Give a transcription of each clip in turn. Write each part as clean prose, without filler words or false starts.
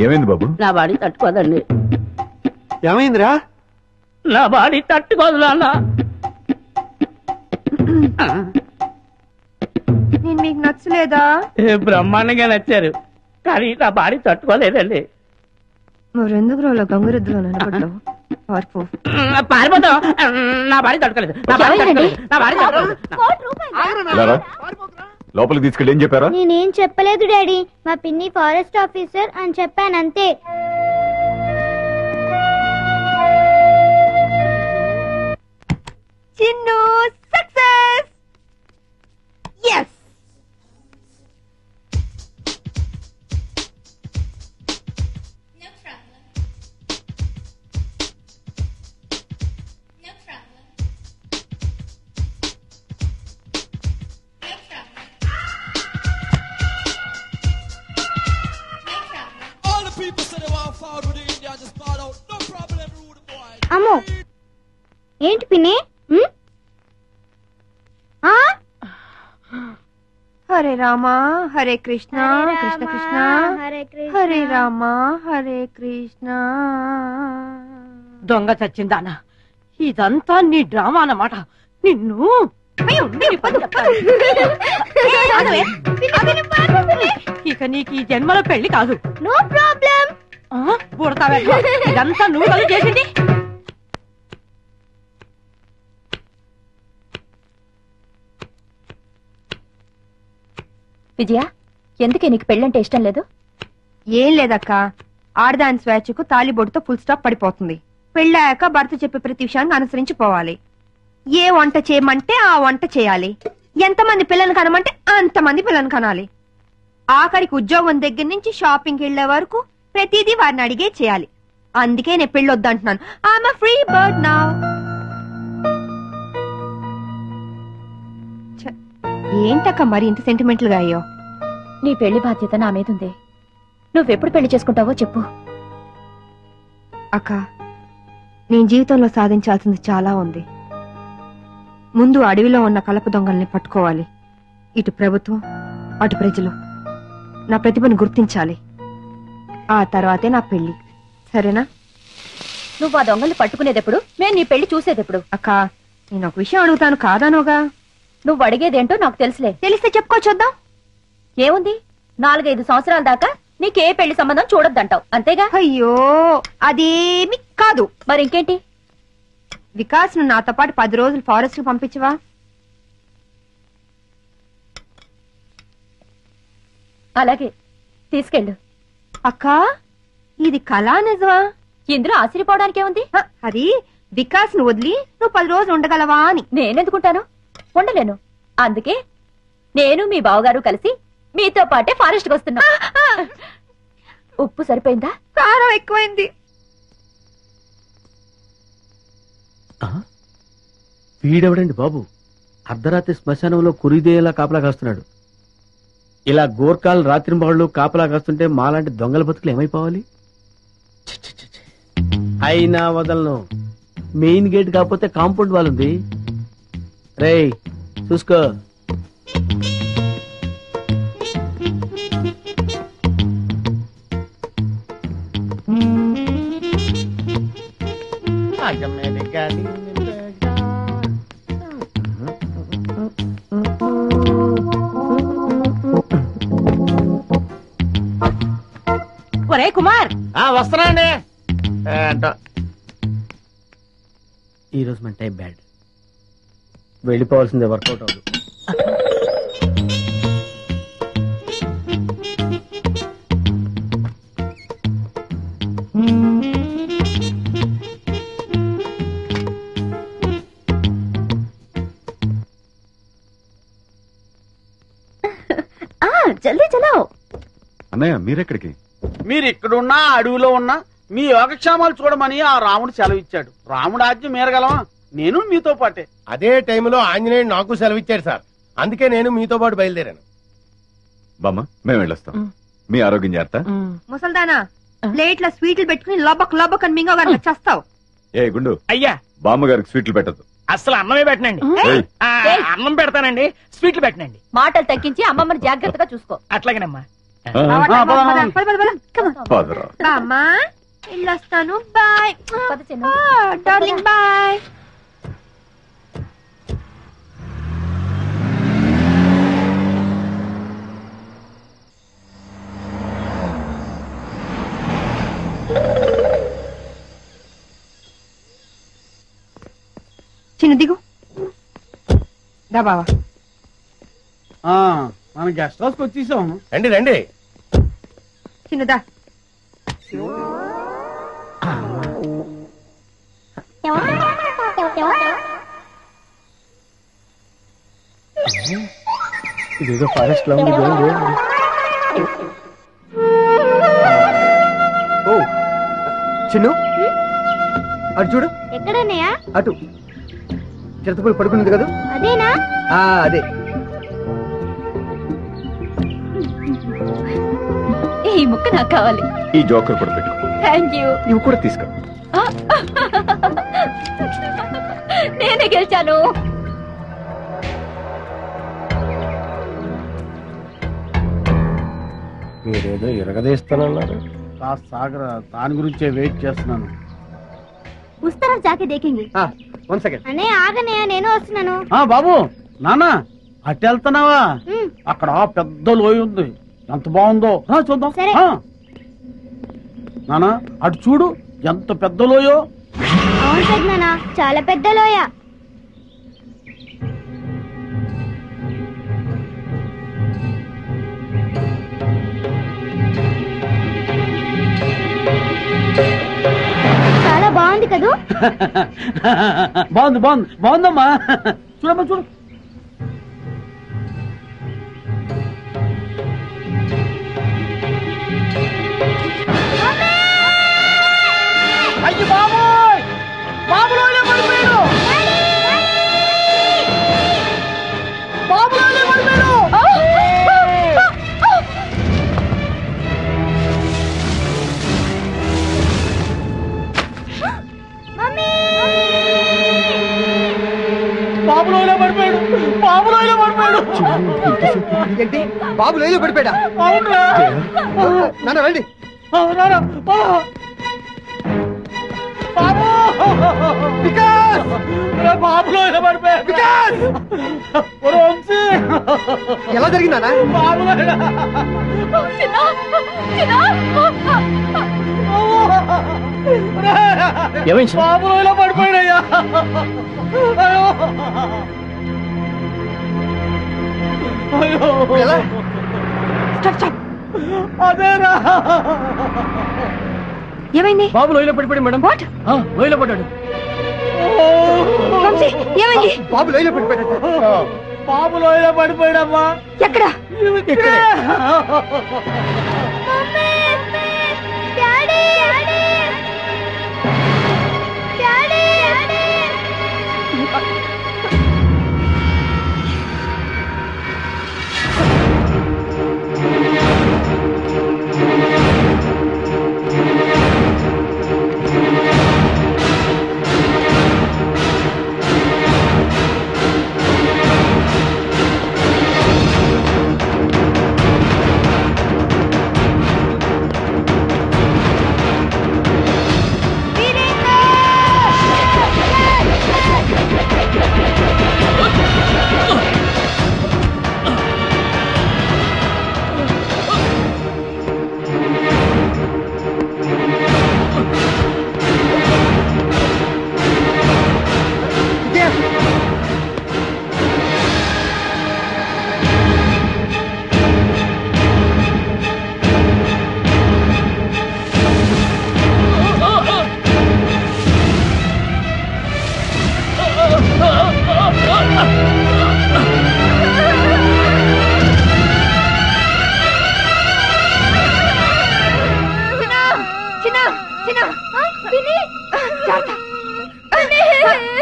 ఏమైంది బాబు? నా బాడీ తట్టుకోదండి. ఏమైందిరా? నా బాడీ తట్టుకోదు నాన్న. నేను మీకు నచ్చలేదా? బ్రహ్మాండంగా నచ్చారు, కానీ నా బాడీ తట్టుకోలేదండి. మరెందుకు రోజులో గంగురెద్దులో నిలబడ్డావు? పారిపోతాం. నా బాడీ తట్టుకోలేదు. లోపలికి తీసుకెళ్ళి ఏం చెప్పారా? నేనేం చెప్పలేదు డాడీ, మా పిన్ని ఫారెస్ట్ ఆఫీసర్ అని చెప్పానంతే. చిన్ను సక్సెస్. yes అమ్మో ఏంటి పిన్ని? హరే రామా హరే కృష్ణ కృష్ణ కృష్ణ హరే రామా హరే కృష్ణ. దొంగ చచ్చిందానా, ఇదంతా నీ డ్రామా అన్నమాట. నిన్ను ఇక నీకు ఈ జన్మలో పెళ్లి కాదు. No problem. ఇదంతా నువ్వు కదా చేసింది. విజయ, ఎందుకే నీకు పెళ్ళంటే ఇష్టం లేదు? ఏం లేదక్క, ఆడదాని స్వేచ్ఛకు తాలిబొట్టుతో ఫుల్ స్టాప్ పడిపోతుంది. పెళ్ళాక భర్త చెప్పే ప్రతి విషయాన్ని అనుసరించిపోవాలి. ఏ వంట చేయమంటే ఆ వంట చేయాలి. ఎంతమంది పిల్లల్ని కనమంటే అంతమంది పిల్లల్ని కనాలి. ఆఖరికి ఉద్యోగం దగ్గర నుంచి షాపింగ్కి వెళ్లే వరకు ప్రతిదీ వారిని అడిగే చేయాలి. అందుకే నేను పెళ్లి వద్దంటున్నాను. I'm a free bird now. ఏంటక్క మరి ఇంత సెంటిమెంటల్ గా అయ్యో? నీ పెళ్లి బాధ్యత నా మీదుంది. నువ్వెప్పుడు పెళ్లి చేసుకుంటావో చెప్పు. అక్క, నేను జీవితంలో సాధించాల్సింది చాలా ఉంది. ముందు అడవిలో ఉన్న కలప దొంగల్ని పట్టుకోవాలి. ఇటు ప్రభుత్వం అటు ప్రజలు నా ప్రతిభను గుర్తించాలి. ఆ తర్వాతే నా పెళ్లి. సరేనా? నువ్వు ఆ దొంగల్ని పట్టుకునేదెప్పుడు, మేము నీ పెళ్లి చూసేదెప్పుడు? అక్క, నేను ఒక విషయం అడుగుతాను, కాదానోగా? నువ్వు అడిగేదేంటో నాకు తెలుసులే. తెలిస్తే చెప్పుకోవచ్చుద్దాం. ఏముంది, 4-5 సంవత్సరాల దాకా నీకే పెళ్లి సంబంధం చూడొద్దంటావు, అంతేగా? అయ్యో, అదేమి కాదు. మరి ఇంకేంటి? వికాస్ ను నాతో పాటు 10 రోజులు ఫారెస్ట్ కు పంపించవా? అలాగే, తీసుకెళ్ళు. అక్క, ఇది కళా నిజమా? ఇందులో ఆశ్చర్యపోవడానికి ఏముంది? అది వికాస్ ను వదిలి నువ్వు 10 రోజులు ఉండగలవా అని. నేనెందుకుంటాను? ఉండలేను. అందుకే నేను మీ బావగారు కలిసి మీతో పాటే ఫారెస్ట్ కి వస్తున్నా. ఉప్పు సరిపోయిందా? కారం ఎక్కువైంది. వీడెవడండి బాబు, అర్ధరాత్రి శ్మశానంలో కురిదేలా కాపలా కాస్తున్నాడు. ఇలా గోర్ఖాలు రాత్రింబాళ్ళు కాపలా కాస్తుంటే మాలాంటి దొంగల బతుకులు ఏమైపోవాలి? అయినా వదలను. మెయిన్ గేట్ కాకపోతే కాంపౌండ్ వాల్ ఉంది. రేయ్ చూసుకో. ఒరే కుమార్, వస్తున్నాండి. ఈరోజు మన టైం బ్యాడ్. వెళ్ళిపోవాల్సిందే, వర్కౌట్ అవ్వదు. జల్దీ చలో. అన్నయ్య, మీరెక్కడికి? మీరు ఇక్కడున్నా అడవిలో ఉన్నా మీ యోగక్షేమాలు చూడమని ఆ రాముడు సెలవిచ్చాడు. రాముడు ఆజ్ఞ మేరగలవా? నేను మీతో పాటే. అదే టైంలో ఆంజనేయుడు నాకు సెలవిచ్చాడు సార్. అందుకే నేను మీతో పాటు బయలుదేరాను. బామ్మ, మేము వెళ్ళొస్తాం. మీ ఆరోగ్యం జాగ్రత్త. ముసల్దానా, ప్లేట్ల స్వీట్లు పెట్టుకుని లబక్ లబక్ అని మింగ చేస్తావు. ఏ గుండు, అయ్యా, బామ్మగారికి స్వీట్లు పెట్టద్దు. అసలు అన్నమే పెట్టనండి. అన్నం పెడతానండి, స్వీట్లు పెట్టనండి. మాటలు తగ్గించి అమ్మమ్మని జాగ్రత్తగా చూసుకో. అట్లాగేనమ్మా. పదరా. అమ్మా వెళ్ళొస్తాను. బాయ్ పద చిన్న. డార్లింగ్. బాయ్. చిన్న దిగు. దా బావా. మన గెస్ట్ హౌస్ కి వచ్చేసాం. రండి రండి. చిన్నదా. ఇదేదో ఫారెస్ట్ లో ఉంది. ఓ చిన్ను అటు చూడు. ఎక్కడన్నయ్యా? అటు చిరతపూడి పడుకున్నది కదా. అదేనా? అదే. ఈ ముక్క నాకు కావాలి. ఈ జోకర్ కూడా పెట్టు. Thank you. ఇవి కూడా తీసుకో. నేనే గెలిచాను. మీరేదో ఇరగదీస్తానన్నారు. కాస్త సాగర, దాని గురించే వెయిట్ చేస్తున్నాను. ఉస్ తరఫ్ జాకే దేఖేంగే. 1 సెకండ్. అన్నయ్య ఆగన్నయ్య, నేను వస్తున్నాను. బాబు నాన్న అటు వెళ్తున్నావా? అక్కడ పెద్ద లోయ ఉంది, ఎంత బాగుందో చూద్దాం. సరే. నానా అటు చూడు, ఎంత పెద్ద లోయో. అవును పెద్దనాన్న, చాలా పెద్ద లోయ. చాలా బాగుంది కదూ? బాగుంది బాగుంది బాగుందమ్మా. చూడమ్మా చూడు. అయ్యి బాబోయ్, బాబులోనే పడిపోయాడు. బాబులోనే పడిపోయాడు. బాబులోనే పడిపోయాడు. బాబులోనే పడిపోయాడు. ఏంటి బాబు లేదు పడిపోయా? అవునరా నాన్న రండి. బాబు వికాస్, బాబులోనే పడిపోయాడు. వికాస్ ఎలా జరిగిందా? బాబులోనే బాబులోనే పడిపోయాడయ్యా. అదేరా. ఏమైంది? బాబు లోయలో పడిపోయాడు మేడం. వాట్? లోయలో పడ్డాడు. ఏమైంది? బాబు లోయలో పడిపోయాడు. బాబులోనే పడిపోయాడమ్మా. ఎక్కడ?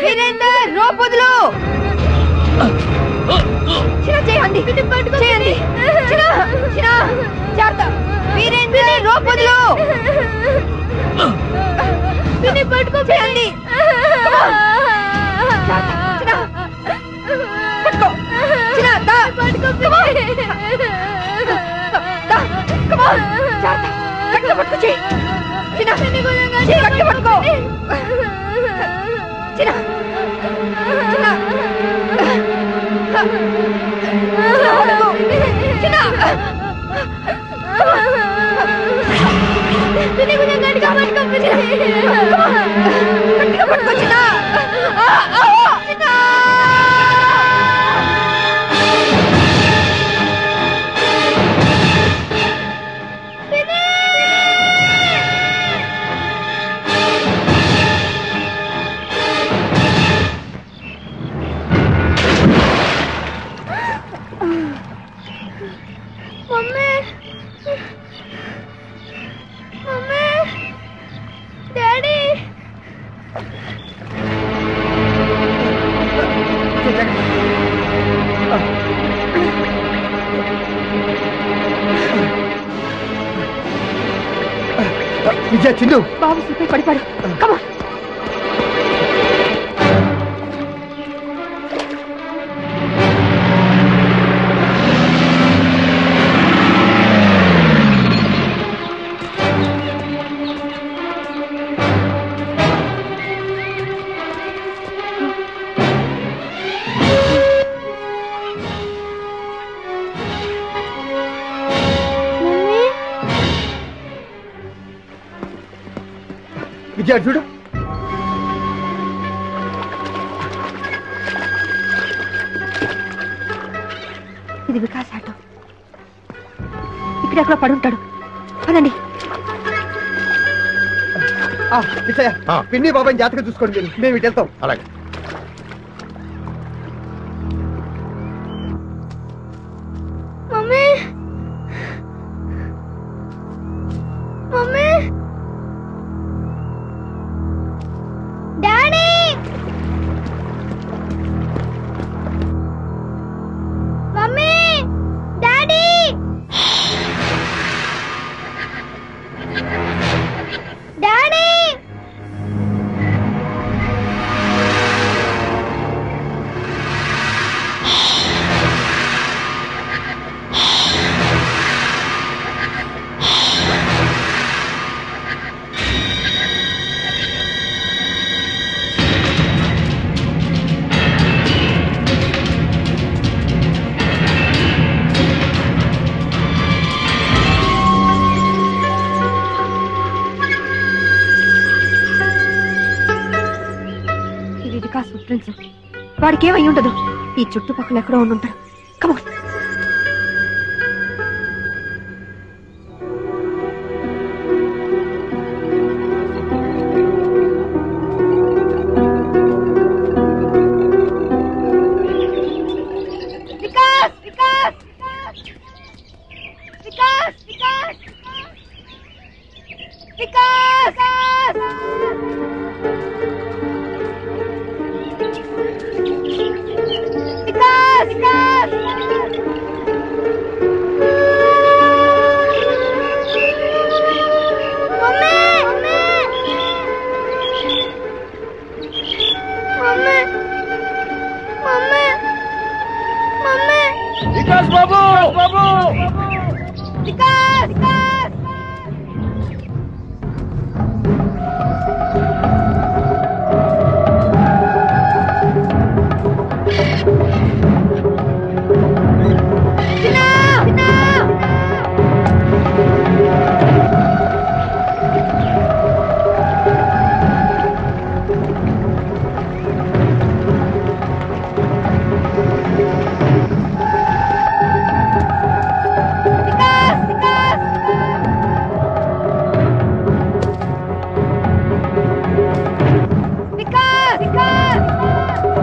వీరేందర్ రోపొదులు. చేయండి చేయండి. వీరేందర్ రోపొదులు. చేయండి. పట్టుకో. చెయ్యి. చిన్న, చెయ్యి గట్టిగా పట్టుకో. చిన్న, చిన్న. పట్టుకో. చిన్న. గట్టిగా పట్టుకో చిన్న. మమ్మీ మమ్మీ డాడీ విజయ చిన్ను బాబు సిప్పై పడిపాడు. కమా విజయ చూడు. ఇది వికాస్ ఆటో. ఇక్కడెక్కడ పడుంటాడు. పదండి. విజయ పిన్ని బాబాయ్ జాతకం చూసుకోండి. మేము ఇటు వెళ్తాం. అలాగే. Mummy mummy daddy mummy daddy daddy ఇది వికాస్ ఫుట్ ప్రింట్స్. వాడికి ఏమై ఉండదు. ఈ చుట్టుపక్కల ఎక్కడో ఉండుంటాడు. కమా వికాస్ వికాస్ వికాస్ వికాస్ వికాస్